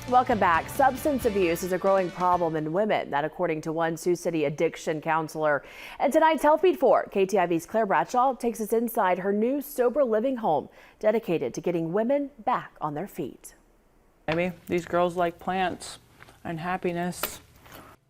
Welcome back. Substance abuse is a growing problem in women, that according to one Sioux City addiction counselor. And tonight's Healthbeat 4, KTIV's Claire Bradshaw takes us inside her new sober living home, dedicated to getting women back on their feet. Maybe these girls like plants and happiness.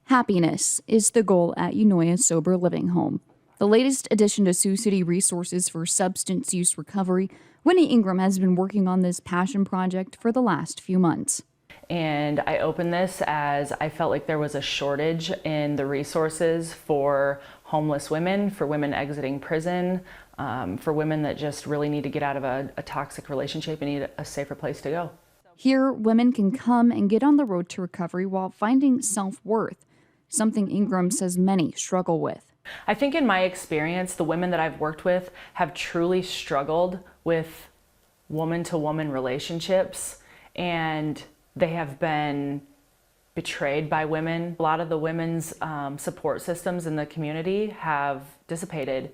Happiness is the goal at Unoya's sober living home. The latest addition to Sioux City resources for substance use recovery. Winnie Ingram has been working on this passion project for the last few months. And I opened this as I felt like there was a shortage in the resources for homeless women, for women exiting prison, for women that just really need to get out of a toxic relationship and need a safer place to go. Here, women can come and get on the road to recovery while finding self-worth, something Ingram says many struggle with. I think in my experience, the women that I've worked with have truly struggled with woman-to-woman relationships, and they have been betrayed by women. A lot of the women's support systems in the community have dissipated.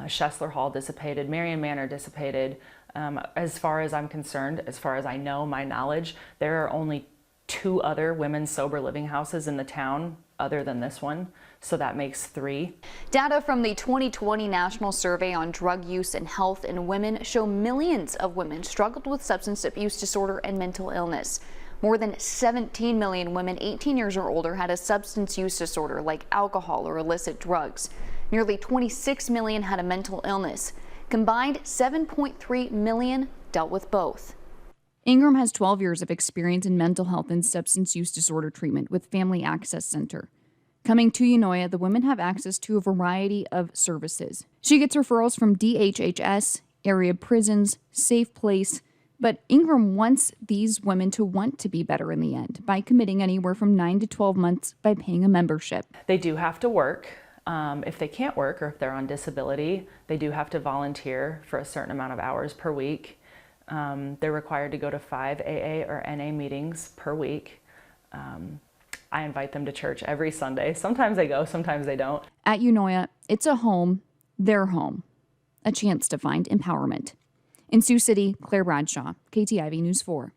Schessler Hall dissipated, Marion Manor dissipated. As far as I'm concerned, as far as I know, my knowledge, there are only 2 other women's sober living houses in the town other than this one, so that makes 3. Data from the 2020 National Survey on Drug Use and Health in Women show millions of women struggled with substance abuse disorder and mental illness. More than 17 million women 18 years or older had a substance use disorder like alcohol or illicit drugs. Nearly 26 million had a mental illness. Combined, 7.3 million dealt with both. Ingram has 12 years of experience in mental health and substance use disorder treatment with Family Access Center. Coming to Unoya, the women have access to a variety of services. She gets referrals from DHHS, area prisons, Safe Place, but Ingram wants these women to want to be better in the end by committing anywhere from 9 to 12 months by paying a membership. They do have to work. If they can't work or if they're on disability, they do have to volunteer for a certain amount of hours per week. They're required to go to 5 AA or NA meetings per week. I invite them to church every Sunday. Sometimes they go, sometimes they don't. At Unoya, it's a home, their home, a chance to find empowerment. In Sioux City, Claire Bradshaw, KTIV News 4.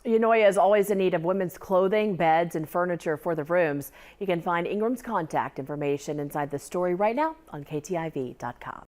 Unoya is always in need of women's clothing, beds, and furniture for the rooms. You can find Ingram's contact information inside the story right now on KTIV.com.